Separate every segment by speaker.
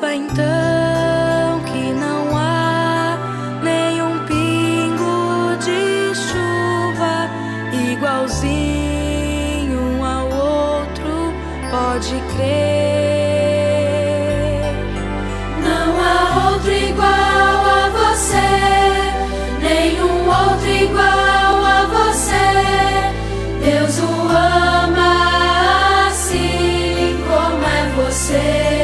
Speaker 1: Saiba então que não há nenhum pingo de chuva igualzinho um ao outro, pode crer. Não há outro igual a você, nenhum outro igual a você. Deus o ama assim como é você.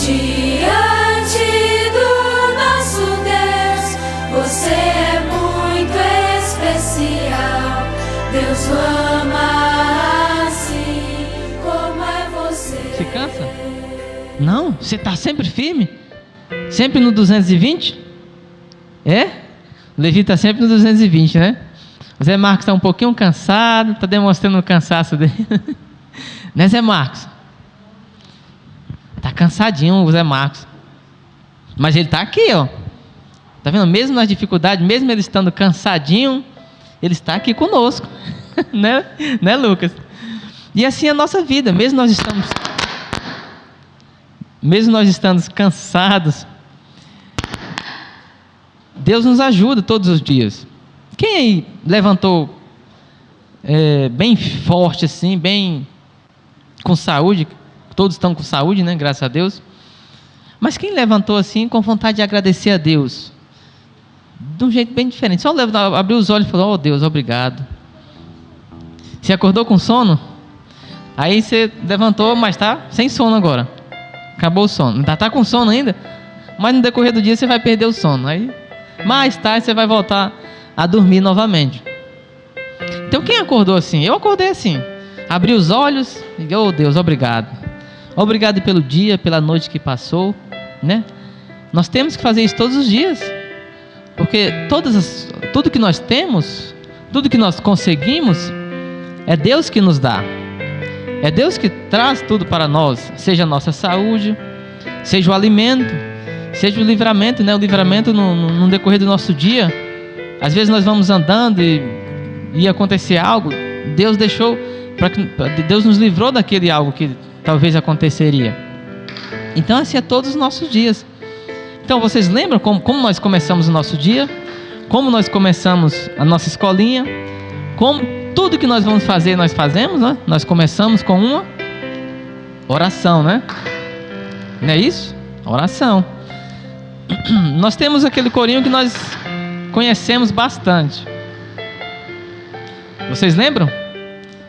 Speaker 1: Diante do nosso Deus, você é muito especial. Deus o ama assim como é você.
Speaker 2: Você cansa? Não? Você está sempre firme? Sempre no 220? É? O Levi está sempre no 220, né? O Zé Marcos está um pouquinho cansado, está demonstrando o cansaço dele. Né, Zé Marcos? Está cansadinho o Zé Marcos. Mas ele está aqui, ó. Está vendo? Mesmo nas dificuldades, mesmo ele estando cansadinho, ele está aqui conosco. Né, Lucas? E assim é a nossa vida. Mesmo nós estamos cansados, Deus nos ajuda todos os dias. Quem aí levantou bem forte assim, bem com saúde? Todos estão com saúde, né? Graças a Deus. Mas quem levantou assim com vontade de agradecer a Deus? De um jeito bem diferente. Só abriu os olhos e falou: oh Deus, obrigado. Você acordou com sono? Aí você levantou, mas está sem sono agora. Acabou o sono. Ainda está com sono ainda? Mas no decorrer do dia você vai perder o sono. Aí mais tarde você vai voltar a dormir novamente. Então quem acordou assim? Eu acordei assim. Abri os olhos e, oh Deus, obrigado. Obrigado pelo dia, pela noite que passou, né? Nós temos que fazer isso todos os dias. Porque tudo que nós temos, tudo que nós conseguimos, é Deus que nos dá. É Deus que traz tudo para nós. Seja a nossa saúde, seja o alimento, seja o livramento, né? O livramento no decorrer do nosso dia. Às vezes nós vamos andando e acontecer algo. Deus deixou, Deus nos livrou daquele algo que talvez aconteceria. Então assim é todos os nossos dias. Então vocês lembram como nós começamos o nosso dia? Como nós começamos a nossa escolinha? Como tudo que nós vamos fazer, nós fazemos, né? Nós começamos com uma oração, né? Não é isso? Oração. Nós temos aquele corinho que nós conhecemos bastante. Vocês lembram?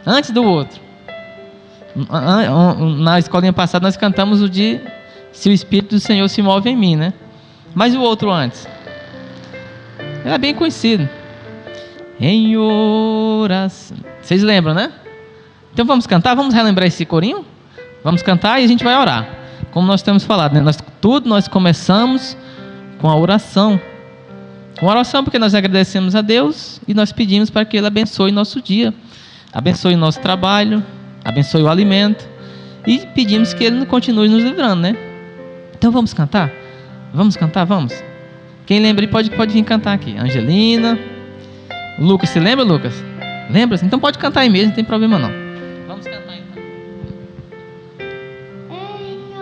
Speaker 2: Antes do outro. Na escolinha passada nós cantamos o de Se o Espírito do Senhor se move em mim, né? Mas o outro antes. Era bem conhecido. Em oração. Vocês lembram, né? Então vamos cantar, vamos relembrar esse corinho? Vamos cantar e a gente vai orar. Como nós temos falado, né? Nós começamos com a oração. Com a oração porque nós agradecemos a Deus e nós pedimos para que Ele abençoe nosso dia. Abençoe o nosso trabalho, abençoe o alimento. E pedimos que Ele continue nos livrando, né? Então vamos cantar? Vamos cantar? Vamos? Quem lembra pode vir cantar aqui. Angelina. Lucas, você lembra, Lucas? Lembra? Então pode cantar aí mesmo, não tem problema não. Vamos cantar então.
Speaker 3: Em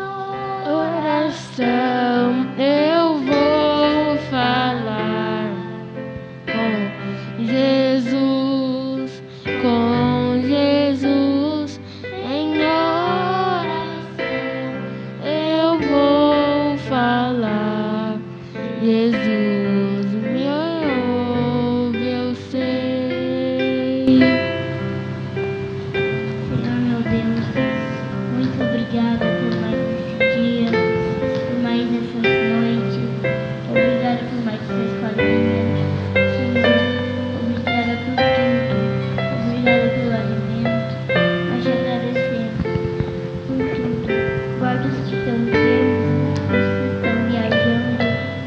Speaker 3: oração eu vou falar com Jesus, com Jesus. Em oração eu vou falar. Jesus me ouve, eu sei.
Speaker 4: Senhor meu Deus, muito obrigada por mais esse dia, por mais essa noite. Obrigada por mais essa escolinha. Senhor, obrigada por tudo. Obrigada pelo alimento. Nós te agradecemos por tudo. Guarda os que estão enfermos, os que estão viajando.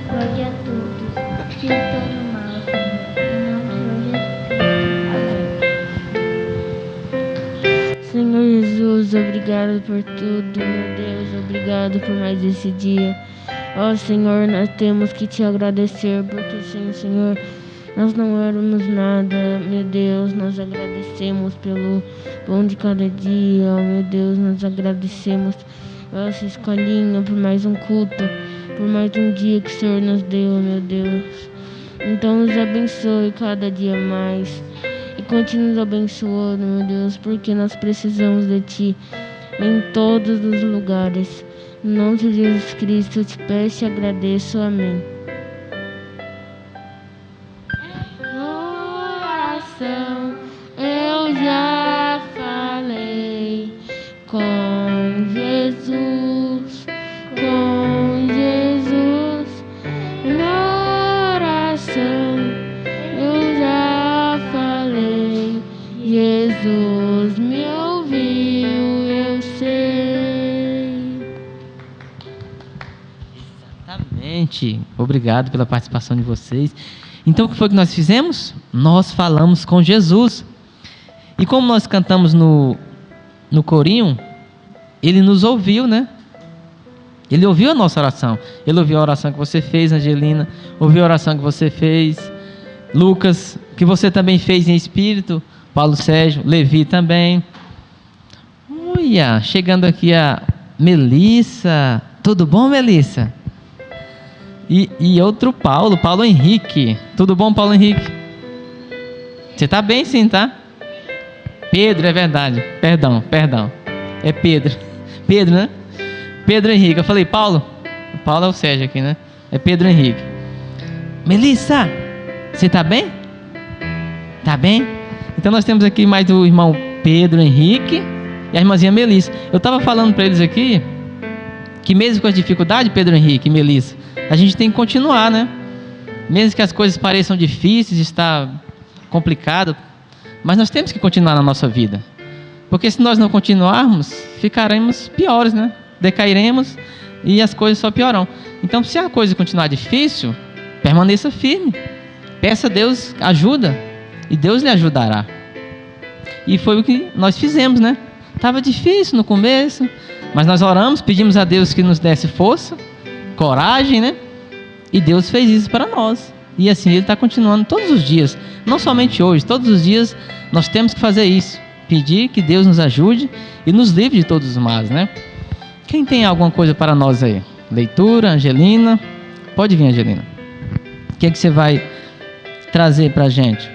Speaker 4: Guarde a todos. Tira todo o mal, Senhor. Em nome do Senhor Jesus. Amém.
Speaker 3: Senhor Jesus, obrigado por tudo, meu Deus, obrigado por mais esse dia. Ó Senhor, nós temos que te agradecer, porque sem o Senhor Nós não éramos nada, meu Deus, nós agradecemos pelo pão de cada dia, meu Deus, nós agradecemos pela essa escolinha, por mais um culto, por mais um dia que o Senhor nos deu, meu Deus. Então nos abençoe cada dia mais e continue nos abençoando, meu Deus, porque nós precisamos de Ti em todos os lugares. Em nome de Jesus Cristo, eu te peço e agradeço. Amém. Oração, eu já falei com Jesus, na oração, eu já falei, Jesus me ouviu, eu sei.
Speaker 2: Exatamente. Obrigado pela participação de vocês. Então, o que foi que nós fizemos? Nós falamos com Jesus. E como nós cantamos no corinho, Ele nos ouviu, né? Ele ouviu a nossa oração. Ele ouviu a oração que você fez, Angelina. Ouviu a oração que você fez, Lucas, que você também fez em espírito. Paulo Sérgio, Levi também. Olha, chegando aqui a Melissa. Tudo bom, Melissa? E outro Paulo Henrique. Tudo bom, Paulo Henrique? Você tá bem sim, tá? Pedro, é verdade. Perdão. É Pedro. Pedro, né? Pedro Henrique. Eu falei Paulo é o Sérgio aqui, né? É Pedro Henrique. Melissa, você tá bem? Tá bem? Então nós temos aqui mais o irmão Pedro Henrique e a irmãzinha Melissa. Eu tava falando para eles aqui que mesmo com as dificuldades, Pedro Henrique e Melissa, a gente tem que continuar, né? Mesmo que as coisas pareçam difíceis, está complicado, mas nós temos que continuar na nossa vida. Porque se nós não continuarmos, ficaremos piores, né? Decairemos e as coisas só piorarão. Então, se a coisa continuar difícil, permaneça firme. Peça a Deus ajuda e Deus lhe ajudará. E foi o que nós fizemos, né? Estava difícil no começo, mas nós oramos, pedimos a Deus que nos desse força, coragem, né? E Deus fez isso para nós. E assim Ele está continuando todos os dias. Não somente hoje, todos os dias nós temos que fazer isso. Pedir que Deus nos ajude e nos livre de todos os males, né? Quem tem alguma coisa para nós aí? Leitura, Angelina. Pode vir, Angelina. O que é que você vai trazer para a gente?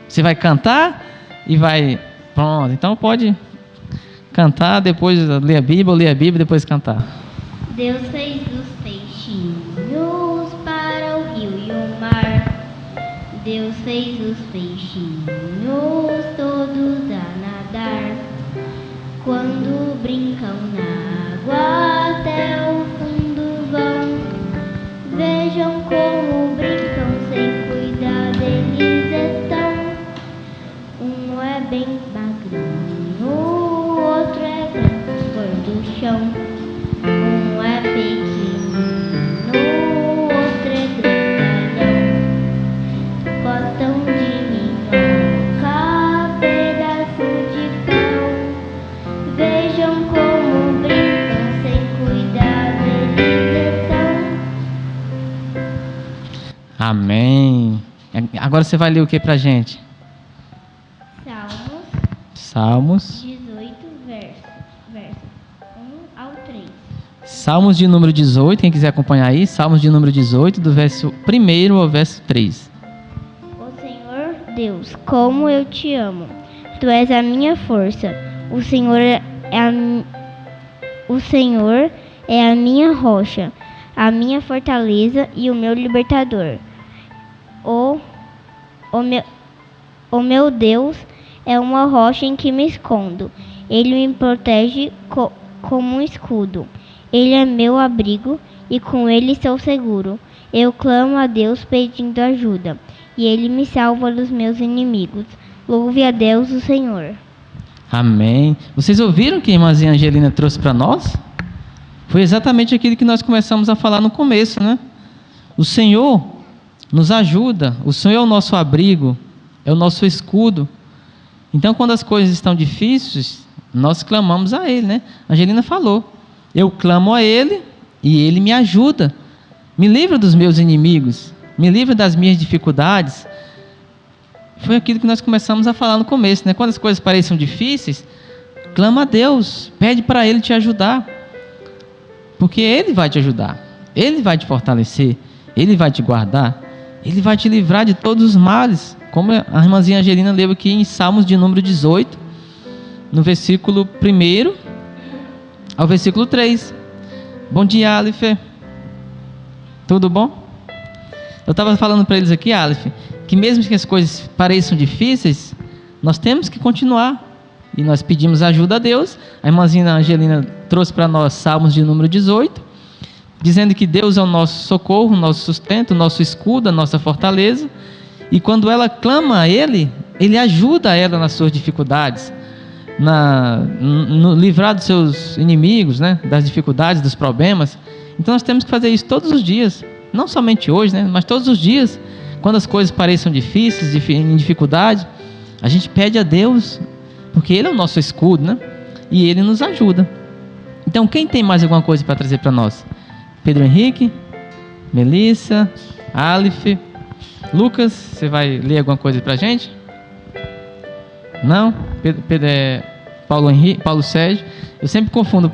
Speaker 2: Você vai cantar e vai... Pronto, então pode cantar, depois ler a Bíblia, depois cantar.
Speaker 4: Deus fez os peixinhos para o rio e o mar. Deus fez os peixinhos todos a nadar. Quando brincam na água até o fundo vão. Vejam como brincam sem cuidado eles estão. Um é bem magrinho, o outro é branco, cor do chão. Um é pequenino, o outro é grandalhão. Gostam de minhoca, pedaço de pão. Vejam como brincam sem cuidado eles estão.
Speaker 2: Amém. Agora você vai ler o que pra gente? Salmos
Speaker 4: 18, verso 1 ao 3.
Speaker 2: Salmos de número 18, quem quiser acompanhar aí, Salmos de número 18, do verso 1 ao verso 3.
Speaker 4: Ó Senhor Deus, como eu te amo, Tu és a minha força, o Senhor é a minha rocha, a minha fortaleza e o meu libertador. O meu Deus é uma rocha em que me escondo. Ele me protege como um escudo. Ele é meu abrigo e com ele estou seguro. Eu clamo a Deus pedindo ajuda e ele me salva dos meus inimigos. Louve a Deus o Senhor.
Speaker 2: Amém. Vocês ouviram o que a irmãzinha Angelina trouxe para nós? Foi exatamente aquilo que nós começamos a falar no começo, né? O Senhor nos ajuda. O Senhor é o nosso abrigo, é o nosso escudo. Então, quando as coisas estão difíceis, nós clamamos a Ele, né? A Angelina falou, eu clamo a Ele e Ele me ajuda. me livra dos meus inimigos, me livra das minhas dificuldades. Foi aquilo que nós começamos a falar no começo, né? Quando as coisas pareçam difíceis, clama a Deus, pede para Ele te ajudar, porque Ele vai te ajudar, Ele vai te fortalecer, Ele vai te guardar, Ele vai te livrar de todos os males, como a irmãzinha Angelina leu aqui em Salmos de número 18, no versículo 1 ao versículo 3. Bom dia, Aleph. Tudo bom? Eu estava falando para eles aqui, Aleph, que mesmo que as coisas pareçam difíceis, nós temos que continuar. E nós pedimos ajuda a Deus. A irmãzinha Angelina trouxe para nós Salmos de número 18, dizendo que Deus é o nosso socorro, o nosso sustento, o nosso escudo, a nossa fortaleza. E quando ela clama a Ele, Ele ajuda ela nas suas dificuldades, no livrar dos seus inimigos, né? Das dificuldades, dos problemas. Então nós temos que fazer isso todos os dias, não somente hoje, né? Mas todos os dias. Quando as coisas pareçam difíceis, em dificuldade, a gente pede a Deus, porque Ele é o nosso escudo, né? E Ele nos ajuda. Então, quem tem mais alguma coisa para trazer para nós? Pedro Henrique, Melissa, Aleph, Lucas, você vai ler alguma coisa para a gente? Não? Paulo Sérgio. Eu sempre confundo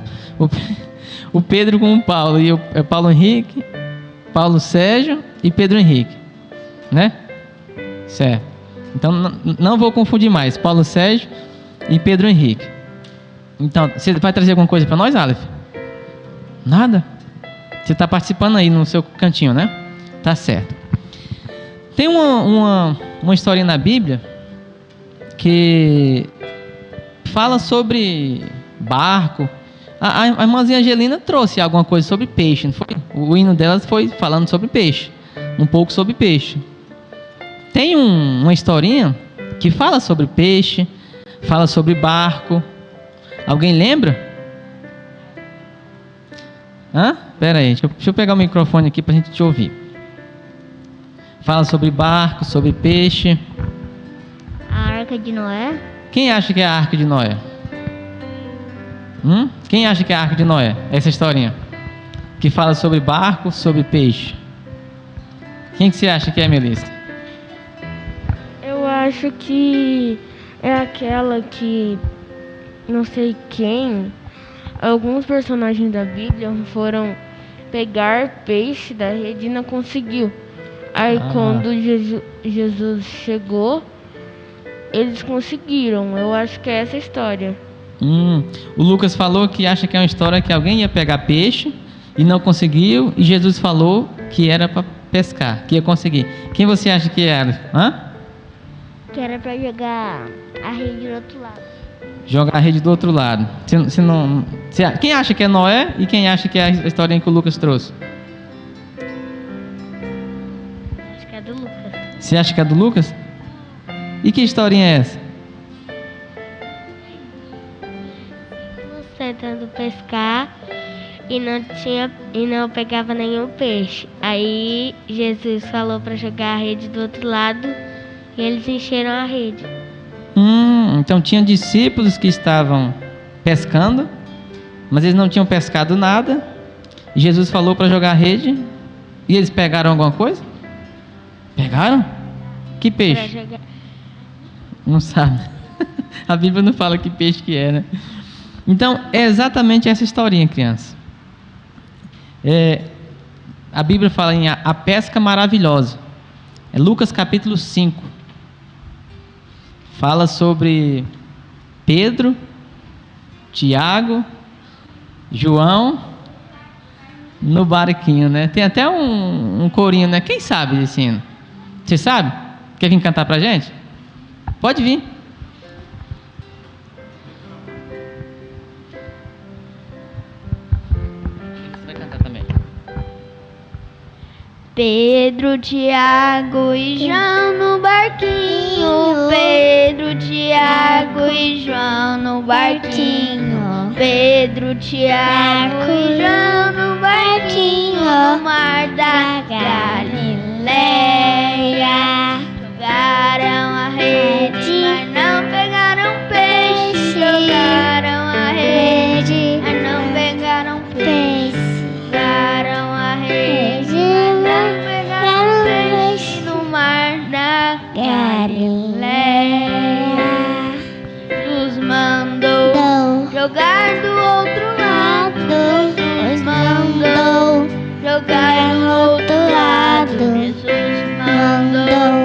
Speaker 2: o Pedro com o Paulo. E é Paulo Henrique, Paulo Sérgio e Pedro Henrique, né? Certo. Então não vou confundir mais Paulo Sérgio e Pedro Henrique. Então, você vai trazer alguma coisa para nós, Aleph? Nada? Você está participando aí no seu cantinho, né? Tá certo. Tem uma historinha na Bíblia que fala sobre barco. A irmãzinha Angelina trouxe alguma coisa sobre peixe, não foi? O hino dela foi falando sobre peixe, um pouco sobre peixe. Tem uma historinha que fala sobre peixe, fala sobre barco. Alguém lembra? Pera aí, deixa eu pegar o microfone aqui para a gente te ouvir. Fala sobre barco, sobre peixe.
Speaker 4: A Arca de Noé?
Speaker 2: Quem acha que é a Arca de Noé? Quem acha que é a Arca de Noé? Essa historinha que fala sobre barco, sobre peixe. Quem que você acha que é, Melissa?
Speaker 3: Eu acho que é aquela que, não sei quem, alguns personagens da Bíblia foram pegar peixe da rede e não conseguiu. Aí quando Jesus chegou, eles conseguiram. Eu acho que é essa história.
Speaker 2: O Lucas falou que acha que é uma história que alguém ia pegar peixe e não conseguiu, e Jesus falou que era para pescar, que ia conseguir. Quem você acha que era?
Speaker 4: Que era pra jogar a rede do outro lado.
Speaker 2: Jogar a rede do outro lado. Quem acha que é Noé e quem acha que é a historinha que o Lucas trouxe?
Speaker 4: Acho que é do Lucas.
Speaker 2: Você acha que é do Lucas? E que historinha é essa?
Speaker 4: Tentando pescar e não pegava nenhum peixe. Aí Jesus falou para jogar a rede do outro lado e eles encheram a rede.
Speaker 2: Então tinha discípulos que estavam pescando, mas eles não tinham pescado nada. E Jesus falou para jogar a rede e eles pegaram alguma coisa? Pegaram? Que peixe? Não sabe. A Bíblia não fala que peixe que é, né? Então, é exatamente essa historinha, criança. A Bíblia fala em a pesca maravilhosa. É Lucas capítulo 5. Fala sobre Pedro, Tiago, João, no barquinho, né? Tem até um corinho, né? Quem sabe desse hino? Você sabe? Quer vir cantar pra gente? Pode vir.
Speaker 4: Pedro, Tiago e João no barquinho. Pedro, Tiago e João no barquinho. Pedro, Tiago e João no barquinho. No mar da Galileia. Jogaram a rede, mas não pegaram peixe. Jogaram a rede, mas não pegaram peixe. Jogaram a rede. Galileia. Jesus mandou jogar do outro lado. Jesus mandou jogar do outro lado. Jesus mandou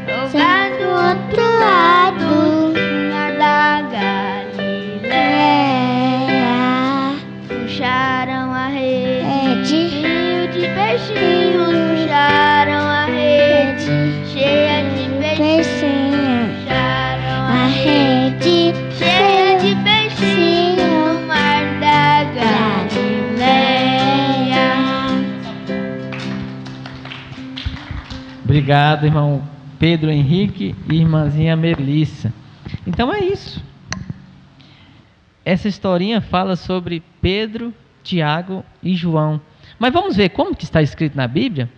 Speaker 4: jogar do outro lado. No mar da Galileia. Puxaram a rede, rio de peixinhos. Puxaram a rede, cheia de peixinhos. Puxaram a rede, cheia de peixinhos. No mar da Galileia.
Speaker 2: Obrigado, irmão Pedro Henrique e irmãzinha Melissa. Então é isso. Essa historinha fala sobre Pedro, Tiago e João. Mas vamos ver como que está escrito na Bíblia?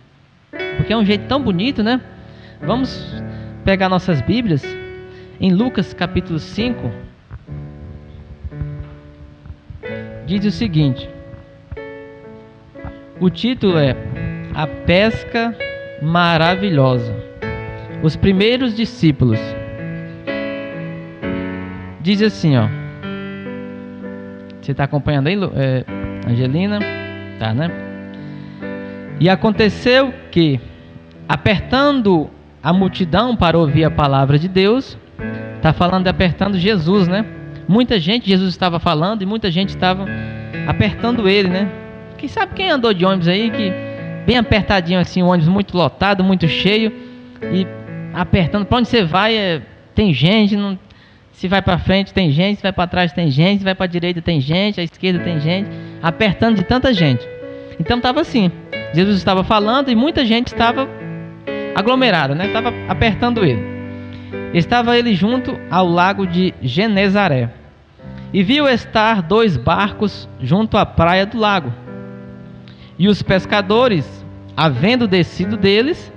Speaker 2: Porque é um jeito tão bonito, né? Vamos pegar nossas Bíblias em Lucas capítulo 5. Diz o seguinte: o título é A Pesca Maravilhosa. Os primeiros discípulos. Diz assim, ó. Você está acompanhando aí, Angelina? Tá, né? E aconteceu que, apertando a multidão para ouvir a palavra de Deus, está falando de apertando Jesus, né? Muita gente, Jesus estava falando e muita gente estava apertando ele, né? Quem sabe quem andou de ônibus aí, que bem apertadinho assim, o ônibus muito lotado, muito cheio, e apertando, para onde você vai, tem gente, não, se vai para frente tem gente, se vai para trás tem gente, se vai para a direita tem gente, à esquerda tem gente, apertando de tanta gente. Então estava assim, Jesus estava falando e muita gente estava aglomerada, né? Estava apertando ele. Estava ele junto ao lago de Genezaré e viu estar 2 barcos junto à praia do lago. E os pescadores, havendo descido deles,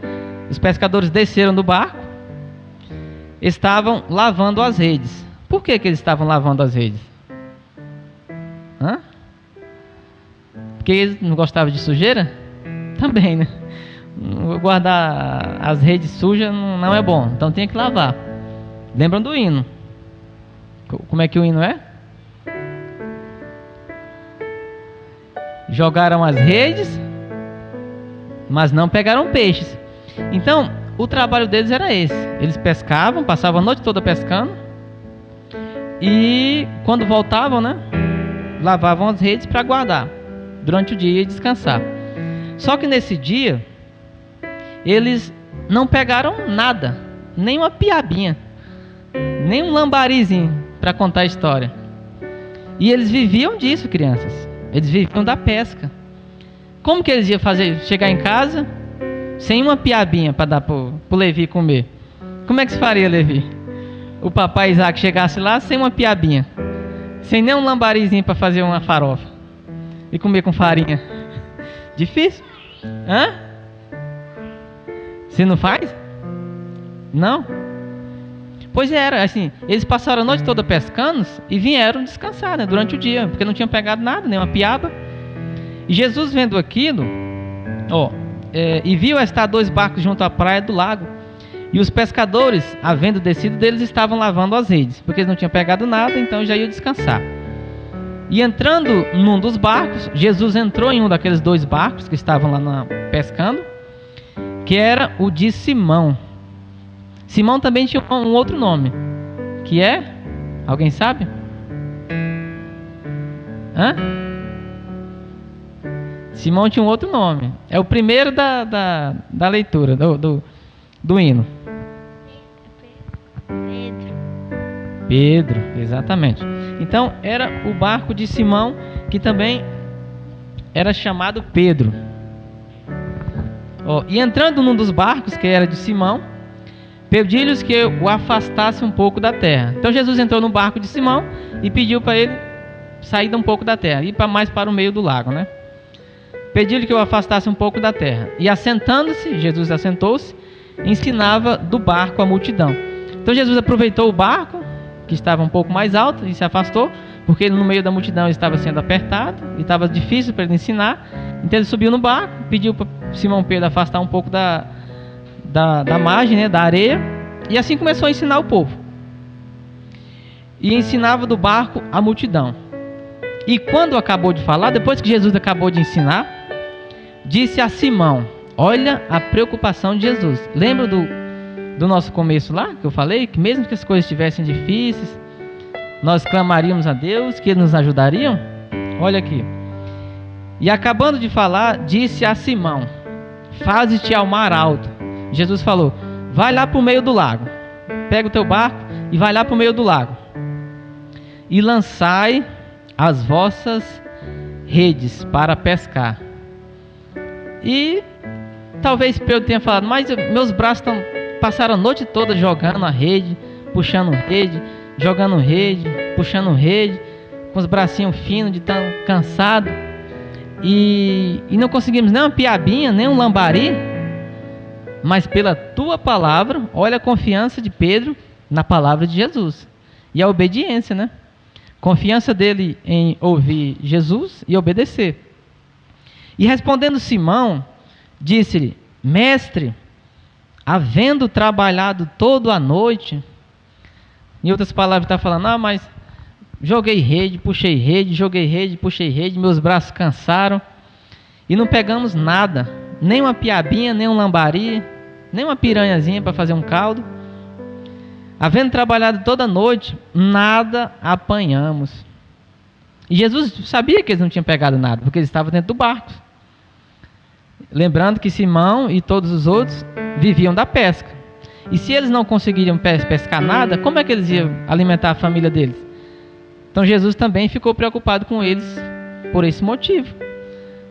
Speaker 2: os pescadores desceram do barco, estavam lavando as redes. Por que eles estavam lavando as redes? Porque eles não gostavam de sujeira? Também, né? Guardar as redes sujas não é bom, então tem que lavar. Lembram do hino? Como é que o hino é? Jogaram as redes, mas não pegaram peixes. Então, o trabalho deles era esse. Eles pescavam, passavam a noite toda pescando. E quando voltavam, né, lavavam as redes para guardar durante o dia e descansar. Só que nesse dia, eles não pegaram nada, nem uma piabinha, nem um lambarizinho para contar a história. E eles viviam disso, crianças. Eles viviam da pesca. Como que eles iam fazer? Chegar em casa sem uma piabinha para dar pro Levi comer? Como é que se faria, Levi? O papai Isaac chegasse lá sem uma piabinha, sem nem um lambarizinho para fazer uma farofa e comer com farinha. Difícil? Você não faz? Não? Pois era, assim, eles passaram a noite toda pescando e vieram descansar, né, durante o dia, porque não tinham pegado nada, nem uma piaba. E Jesus, vendo aquilo, e viu estar 2 barcos junto à praia do lago, e os pescadores, havendo descido deles, estavam lavando as redes, porque eles não tinham pegado nada, então já iam descansar. E entrando num dos barcos, Jesus entrou em um daqueles 2 barcos que estavam lá pescando, que era o de Simão. Simão também tinha um outro nome, que é? Alguém sabe? Simão tinha um outro nome. É o primeiro da leitura, do hino. Pedro, exatamente. Então era o barco de Simão, que também era chamado Pedro. E entrando num dos barcos, que era de Simão, pediu-lhes que o afastasse um pouco da terra. Então Jesus entrou no barco de Simão e pediu para ele sair um pouco da terra, ir mais para o meio do lago, né? Pediu-lhe que o afastasse um pouco da terra. E assentando-se, Jesus assentou-se, ensinava do barco a multidão. Então Jesus aproveitou o barco, que estava um pouco mais alto, e se afastou, porque ele no meio da multidão estava sendo apertado, e estava difícil para ele ensinar. Então ele subiu no barco, pediu para Simão Pedro afastar um pouco da margem, né, da areia, E assim começou a ensinar o povo. E ensinava do barco a multidão. E quando acabou de falar, depois que Jesus acabou de ensinar, disse a Simão, olha a preocupação de Jesus. Lembra do nosso começo lá, que eu falei? Que mesmo que as coisas estivessem difíceis, nós clamaríamos a Deus, que Ele nos ajudariam? Olha aqui. E acabando de falar, disse a Simão, faze-te ao mar alto. Jesus falou, vai lá para o meio do lago. Pega o teu barco e vai lá para o meio do lago. E lançai as vossas redes para pescar. E talvez Pedro tenha falado, mas meus braços passaram a noite toda jogando a rede, puxando rede, jogando rede, puxando rede, com os bracinhos finos de tão cansado. E não conseguimos nem uma piabinha, nem um lambari. Mas pela tua palavra, olha a confiança de Pedro na palavra de Jesus. E a obediência, né? Confiança dele em ouvir Jesus e obedecer. E respondendo Simão, disse-lhe, mestre, havendo trabalhado toda a noite, em outras palavras está falando, mas joguei rede, puxei rede, joguei rede, puxei rede, meus braços cansaram e não pegamos nada, nem uma piabinha, nem um lambari, nem uma piranhazinha para fazer um caldo. Havendo trabalhado toda a noite, nada apanhamos. E Jesus sabia que eles não tinham pegado nada, porque eles estavam dentro do barco. Lembrando que Simão e todos os outros viviam da pesca. E se eles não conseguiriam pescar nada, como é que eles iam alimentar a família deles? Então Jesus também ficou preocupado com eles por esse motivo,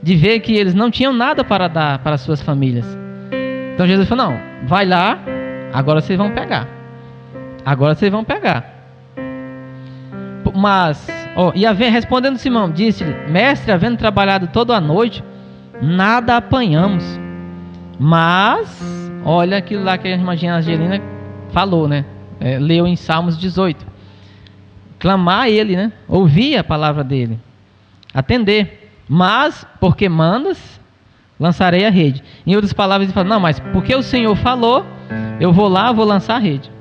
Speaker 2: de ver que eles não tinham nada para dar para as suas famílias. Então Jesus falou, não, vai lá, agora vocês vão pegar. Agora vocês vão pegar. Mas, respondendo Simão, disse-lhe, mestre, havendo trabalhado toda a noite, nada apanhamos. Mas, olha aquilo lá que a irmã Angelina falou, né? Leu em Salmos 18. Clamar a ele, né? Ouvir a palavra dele. Atender. Mas, porque mandas, lançarei a rede. Em outras palavras, ele fala, não, mas porque o Senhor falou, eu vou lá, vou lançar a rede.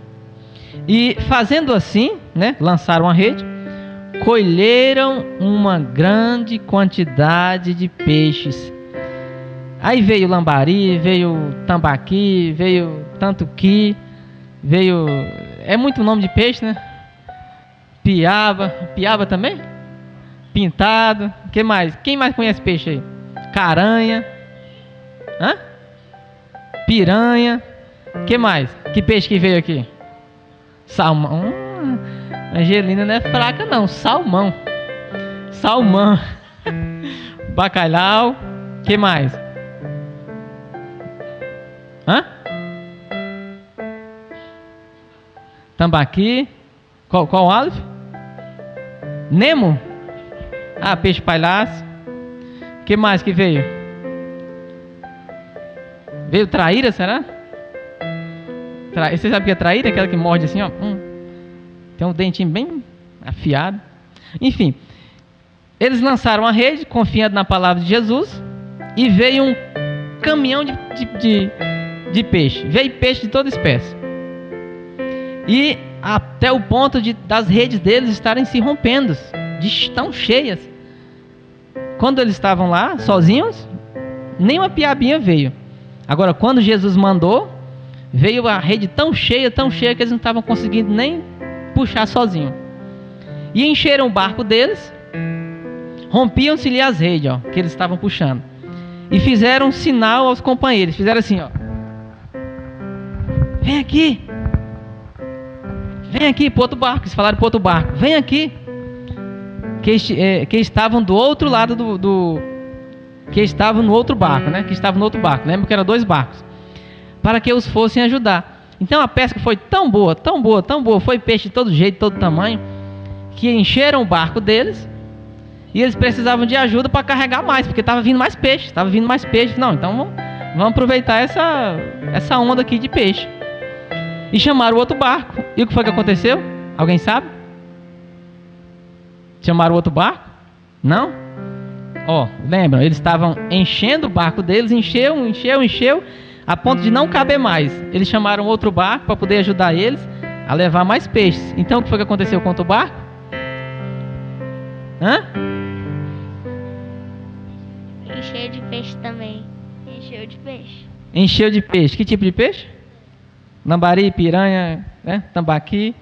Speaker 2: E fazendo assim, né, lançaram a rede, colheram uma grande quantidade de peixes. Aí veio lambari, veio tambaqui, veio tantuqui, veio... É muito nome de peixe, né? Piaba também? Pintado, que mais? Quem mais conhece peixe aí? Caranha, piranha, que mais? Que peixe que veio aqui? Salmão. Angelina não é fraca não, salmão. Bacalhau. Que mais? Tambaqui. Qual Aleph? Nemo. Peixe palhaço. Que mais que veio? Veio traíra, será? Você sabe o que é traíra? Aquela que morde assim, ó. Tem um dentinho bem afiado. Enfim, eles lançaram a rede, confiando na palavra de Jesus, e veio um caminhão de peixe. Veio peixe de toda espécie. E até o ponto das redes deles estarem se rompendo, de tão cheias. Quando eles estavam lá, sozinhos, nem uma piabinha veio. Agora, quando Jesus mandou, veio a rede tão cheia que eles não estavam conseguindo nem puxar sozinho. E encheram o barco deles, rompiam-se-lhe as redes, que eles estavam puxando. E fizeram um sinal aos companheiros, fizeram assim, vem aqui para outro barco. Eles falaram para outro barco, vem aqui, que estavam do outro lado que estavam no outro barco, né? Que estavam no outro barco, lembra que eram 2 barcos, para que os fossem ajudar. Então a pesca foi tão boa, foi peixe de todo jeito, de todo tamanho, que encheram o barco deles, e eles precisavam de ajuda para carregar mais, porque estava vindo mais peixe. Não, então vamos aproveitar essa onda aqui de peixe. E chamaram o outro barco. E o que foi que aconteceu? Alguém sabe? Chamaram o outro barco? Não? Lembram, eles estavam enchendo o barco deles, encheu. a ponto de não caber mais. Eles chamaram outro barco para poder ajudar eles a levar mais peixes. Então o que foi que aconteceu com o barco?
Speaker 4: Encheu de peixe também. Encheu de peixe.
Speaker 2: Encheu de peixe. Que tipo de peixe? Lambari, piranha, né? Tambaqui,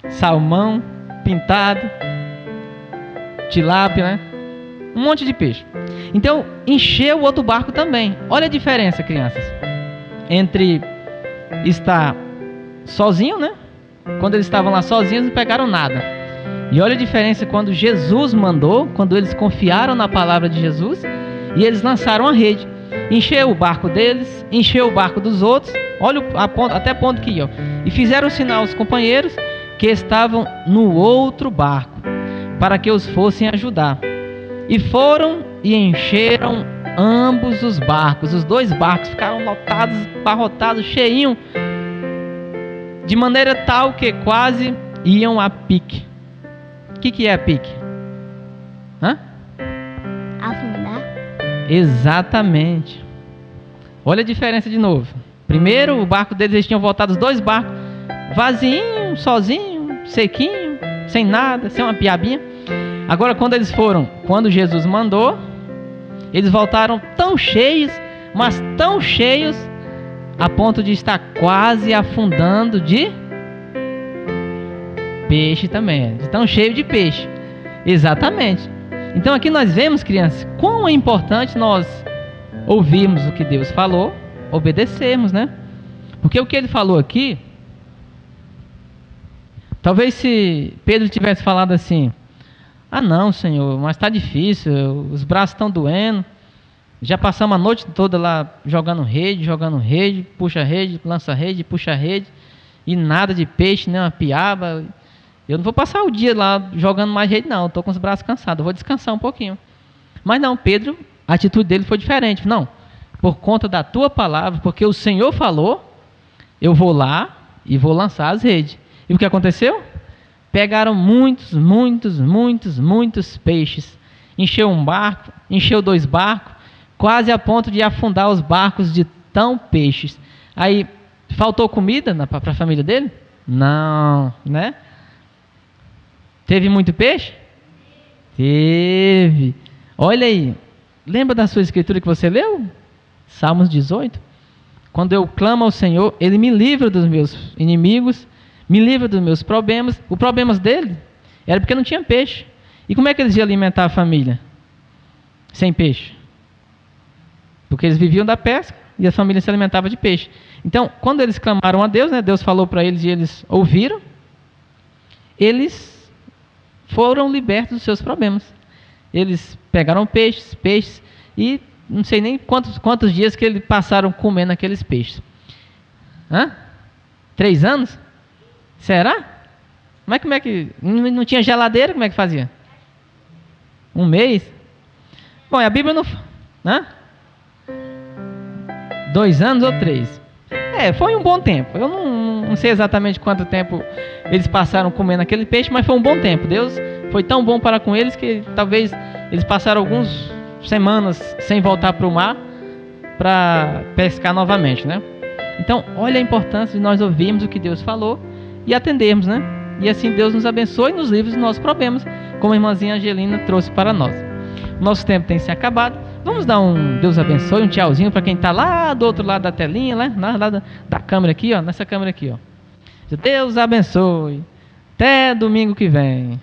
Speaker 2: salmão, pintado, tilápia, né? Um monte de peixe. Então, encheu o outro barco também. Olha a diferença, crianças, entre estar sozinho, né? Quando eles estavam lá sozinhos, não pegaram nada. E olha a diferença quando Jesus mandou, quando eles confiaram na palavra de Jesus e eles lançaram a rede. Encheu o barco deles, encheu o barco dos outros. Olha até ponto que iam. E fizeram sinal aos companheiros que estavam no outro barco, para que os fossem ajudar. E foram e encheram ambos os barcos. Os dois barcos ficaram lotados, abarrotados, cheinhos, de maneira tal que quase iam a pique. O que é a pique?
Speaker 4: Afundar.
Speaker 2: Exatamente. Olha a diferença de novo. Primeiro, o barco deles, eles tinham voltado os dois barcos vazinho, sozinho, sequinho, sem nada, sem uma piabinha. Agora, quando Jesus mandou, eles voltaram tão cheios, mas tão cheios, a ponto de estar quase afundando de peixe também, de tão cheio de peixe. Exatamente. Então aqui nós vemos, crianças, quão é importante nós ouvirmos o que Deus falou, obedecermos, né? Porque o que ele falou aqui, talvez se Pedro tivesse falado assim: ah não, Senhor, mas está difícil, os braços estão doendo, já passamos a noite toda lá jogando rede, puxa rede, lança rede, puxa rede, e nada de peixe, nem uma piaba. Eu não vou passar o dia lá jogando mais rede não, estou com os braços cansados, eu vou descansar um pouquinho. Mas não, Pedro, a atitude dele foi diferente. Não, por conta da tua palavra, porque o Senhor falou, eu vou lá e vou lançar as redes. E o que aconteceu? Pegaram muitos peixes. Encheu um barco, encheu 2 barcos, quase a ponto de afundar os barcos de tão peixes. Aí, faltou comida para a família dele? Não, né? Teve muito peixe? Teve. Olha aí, lembra da sua escritura que você leu? Salmos 18. Quando eu clamo ao Senhor, Ele me livra dos meus inimigos, me livra dos meus problemas. Os problemas dele era porque não tinha peixe. E como é que eles iam alimentar a família? Sem peixe. Porque eles viviam da pesca e a família se alimentava de peixe. Então, quando eles clamaram a Deus, né, Deus falou para eles e eles ouviram, eles foram libertos dos seus problemas. Eles pegaram peixes, e não sei nem quantos dias que eles passaram comendo aqueles peixes. 3 anos? Será? Mas como é que... Não tinha geladeira, como é que fazia? 1 mês? Bom, a Bíblia não... 2 anos ou 3? Foi um bom tempo. Eu não sei exatamente quanto tempo eles passaram comendo aquele peixe, mas foi um bom tempo. Deus foi tão bom para com eles que talvez eles passaram algumas semanas sem voltar para o mar para pescar novamente, né? Então, olha a importância de nós ouvirmos o que Deus falou e atendermos, né? E assim Deus nos abençoe e nos livre dos nossos problemas, como a irmãzinha Angelina trouxe para nós. O nosso tempo tem se acabado. Vamos dar um Deus abençoe, um tchauzinho para quem está lá do outro lado da telinha, né? Lá da câmera aqui, ó, nessa câmera aqui, ó. Deus abençoe. Até domingo que vem.